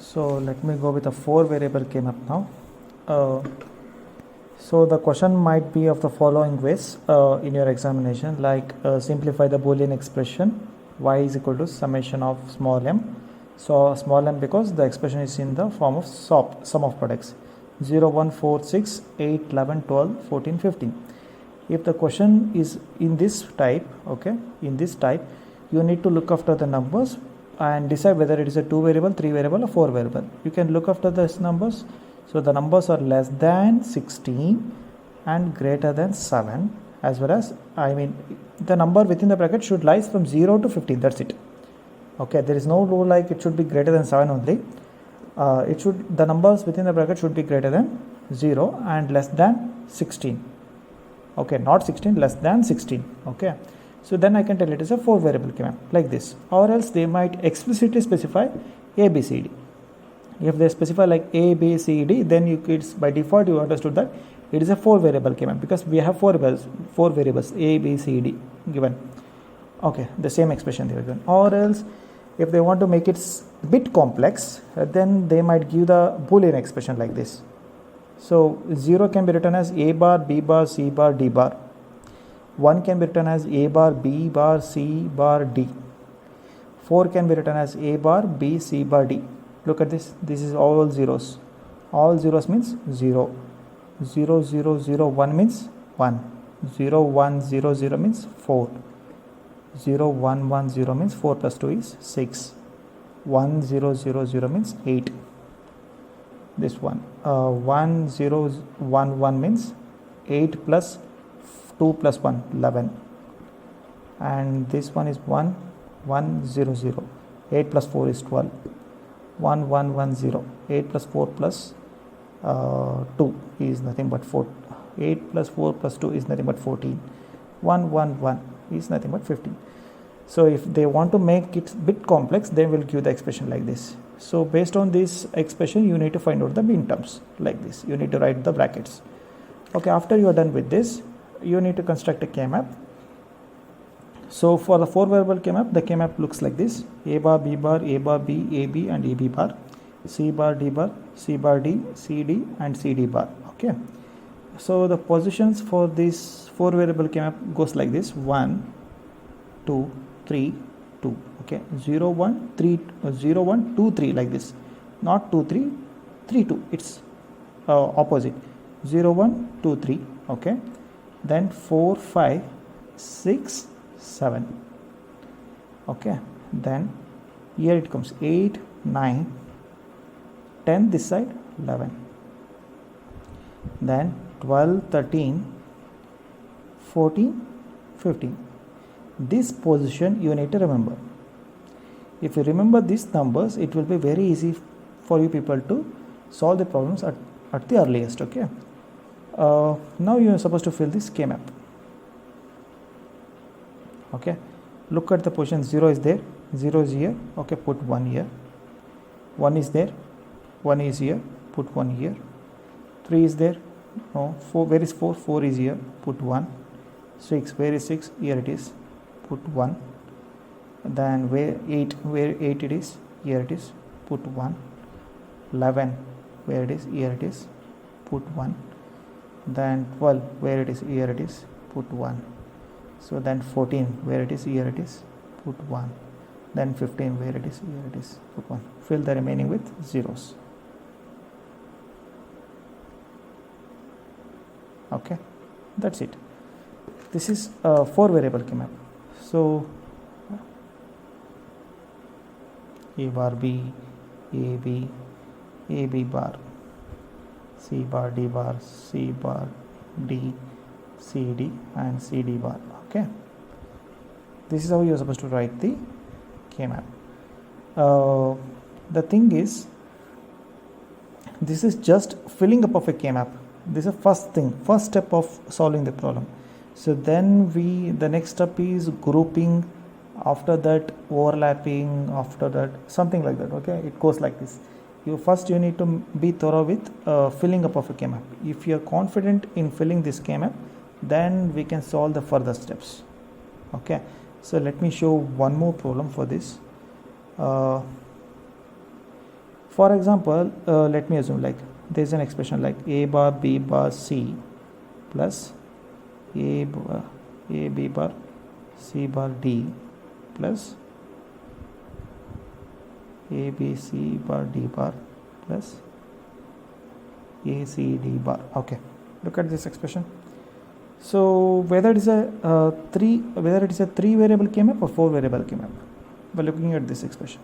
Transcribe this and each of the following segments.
So let me go with a 4 variable K-map now. So the question might be of the following ways in your examination, like simplify the Boolean expression y is equal to summation of small m. So small m because the expression is in the form of sum of products 0, 1, 4, 6, 8, 11, 12, 14, 15. If the question is in this type, okay, in this type, you need to look after the numbers and decide whether it is a 2 variable, 3 variable or 4 variable. You can look after these numbers. So the numbers are less than 16 and greater than 7, as well as, the number within the bracket should lie from 0 to 15. That's it. Okay, there is no rule like it should be greater than 7 only. The numbers within the bracket should be greater than 0 and less than 16. Okay, not 16, less than 16. Okay, so then I can tell it is a 4 variable K-map like this, or else they might explicitly specify A, B, C, D. If they specify like A, B, C, D, then it's by default you understood that it is a 4 variable K-map because we have 4 variables A, B, C, D given. Okay, the same expression they are given. Or else if they want to make it a bit complex, then they might give the Boolean expression like this. So 0 can be written as A bar, B bar, C bar, D bar. 1 can be written as A bar, B bar, C bar, D. 4 can be written as A bar, B, C bar, D. Look at this. This is all zeros. All zeros means 0. 0, 0, 0, 1 means 1. 0, 1, 0, 0 means 4. 0, 1, 1, 0 means 4 plus 2 is 6. 1, 0, 0, 0 means 8. This one. 1, 0, 1, 1 means 8 plus 2 plus 1, 11. And this one is 1, 1, 0, 0. 8 plus 4 is 12. 1, 1, 1, 0. 8 plus 4 plus 2 is nothing but 4. 8 plus 4 plus 2 is nothing but 14. 1, 1, 1 is nothing but 15. So if they want to make it a bit complex, they will give the expression like this. So based on this expression, you need to find out the min terms like this. You need to write the brackets. Okay, after you are done with this, you need to construct a K-map. So for the 4 variable K-map, the K-map looks like this: A bar, B bar, A bar, B, AB and AB bar, C bar, D bar, C bar, D, CD and CD bar. Okay. So the positions for this 4 variable K-map goes like this: 1, 2, 3, 2. Okay, 0, 1, 3, 0, 1, 2, 3 like this. Not 2, 3, 3, 2. It's opposite. 0, 1, 2, 3. Okay. Then 4, 5, 6, 7. Okay. Then here it comes 8, 9, 10 this side, 11. Then 12, 13, 14, 15. This position you need to remember. If you remember these numbers, it will be very easy for you people to solve the problems at the earliest. Okay. Now you are supposed to fill this K-map. Okay. Look at the position. 0 is there. 0 is here. Okay. Put 1 here. 1 is there. 1 is here. Put 1 here. 3 is there. No. 4. Where is 4? 4 is here. Put 1. 6. Where is 6? Here it is. Put 1. Then where 8 it is, here it is, put 1. 11 where it is, here it is, put 1. Then 12 where it is, here it is, put 1. So then 14 where it is, here it is, put 1. Then 15 where it is, here it is, put 1. Fill the remaining with zeros. Okay, that's it. This is a 4 variable K-map. So A bar, B, A, B, A, B bar, C bar, D bar, C bar, D, C, D and C, D bar. Okay. This is how you are supposed to write the K-map. The thing is, this is just filling up of a K-map. This is the first step of solving the problem. So then the next step is grouping, after that overlapping, after that something like that. Okay, it goes like this. You need to be thorough with filling up of a K-map. If you are confident in filling this K-map, then we can solve the further steps. Okay, so let me show one more problem for this. For example, let me assume like there is an expression like a bar b bar c plus a b bar c bar d plus a b c bar d bar plus a c d bar. Okay, look at this expression. So whether it is a three variable K-map or 4 variable K-map, by looking at this expression.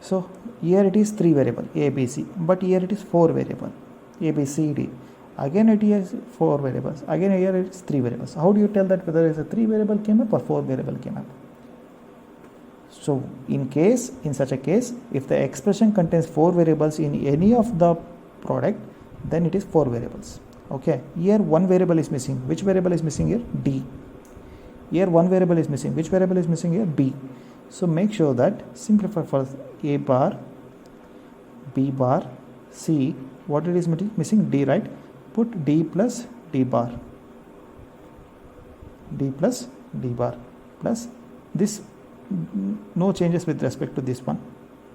So here it is 3 variable a b c, but here it is 4 variable a b c d. Again it is 4 variables. Again here it is 3 variables. How do you tell that whether it is a 3 variable K-map or 4 variable K-map? So in such a case, if the expression contains 4 variables in any of the product, then it is 4 variables. Okay, here one variable is missing. Which variable is missing here? D. Here one variable is missing. Which variable is missing here? B. So make sure that simplify for a bar, b bar, c. What it is missing? D, right? Put d plus d bar. D plus d bar plus this. No changes with respect to this one.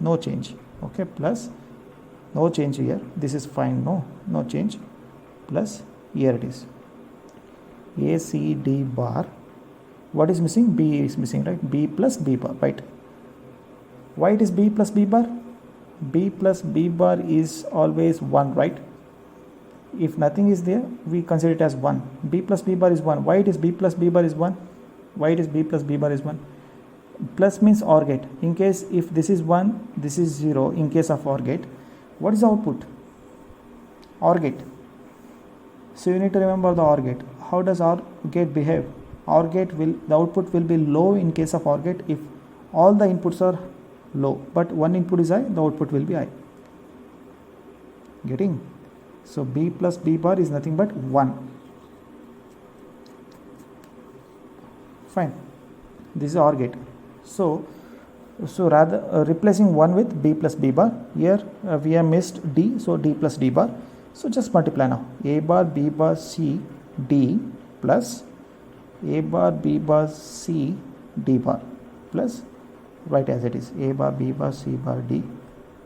No change. Okay, plus no change here. This is fine. No change. Plus here it is a c d bar. What is missing? B is missing, right? B plus b bar, right? Why it is b plus b bar? B plus b bar is always 1, right? If nothing is there, we consider it as 1. B plus b bar is 1. Why it is b plus b bar is 1? Why it is b plus b bar is 1? Plus means OR gate. In case if this is 1, this is 0. In case of OR gate, what is the output? OR gate. So you need to remember the OR gate. How does OR gate behave? OR gate the output will be low in case of OR gate if all the inputs are low, but one input is high, the output will be high. Getting? So b plus b bar is nothing but 1. Fine. This is OR gate. So rather replacing 1 with b plus b bar, here we have missed d, so d plus d bar. So just multiply now. A bar b bar c d plus a bar b bar c d bar plus write as it is a bar b bar c bar d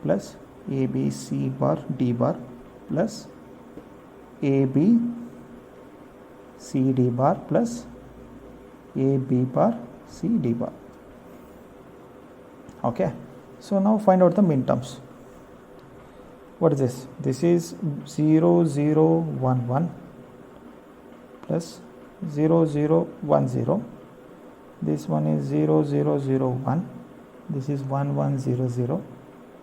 plus a b c bar d bar plus a b c d bar plus a b bar c d bar. Okay, so now find out the min terms. What is this? This is 0 0 1 1 plus 0 0 1 0. This one is 0 0 0 1. This is 1 1 0 0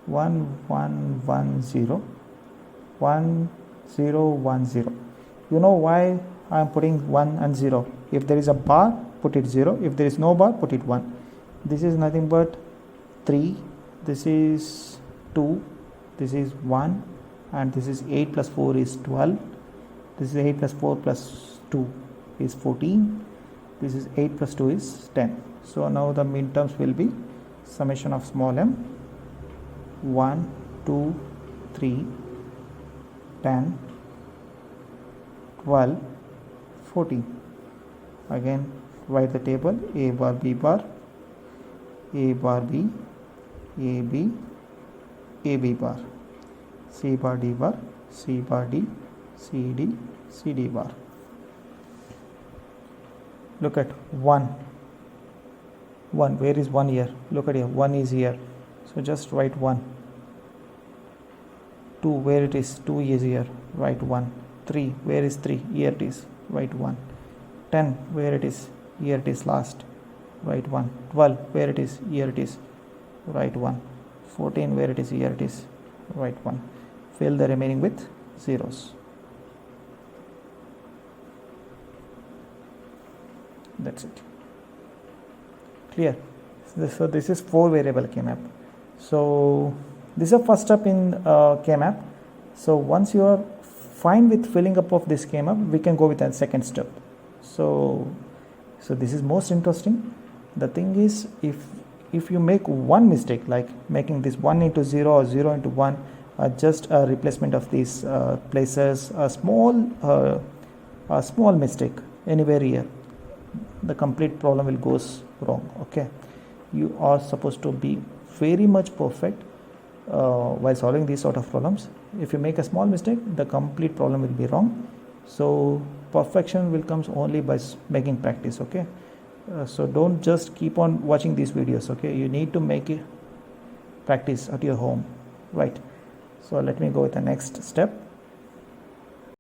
1 1 1 0 1 0 1 0. You know why I am putting 1 and 0? If there is a bar, put it 0. If there is no bar, put it 1. This is nothing but 3. This is 2. This is 1. And this is 8 plus 4 is 12. This is 8 plus 4 plus 2 is 14. This is 8 plus 2 is 10. So now the min terms will be summation of small m 1 2 3 10 12 14. Again write the table a bar b bar a bar b a b a b bar c bar d bar c bar d c d c d bar. Look at 1. Where is 1 here? Look at here. 1 is here. So just write 1. 2. Where it is? 2 is here. Write 1. 3. Where is 3? Here it is. Write 1. 10. Where it is? Here it is last. Write 1. 12. Where it is? Here it is. Write 1. 14. Where it is? Here it is. Write 1. Fill the remaining with zeros. That's it. Clear? So this is 4 variable K-map. So this is the first step in K-map. So once you are fine with filling up of this K-map, we can go with the second step. So this is most interesting. The thing is, if you make one mistake, like making this 1 into 0 or 0 into 1, just a replacement of these places, a small mistake anywhere here, the complete problem will goes wrong. Okay, you are supposed to be very much perfect while solving these sort of problems. If you make a small mistake, the complete problem will be wrong. So perfection will comes only by making practice. Okay, so don't just keep on watching these videos. Okay, you need to make it practice at your home, right? So let me go with the next step.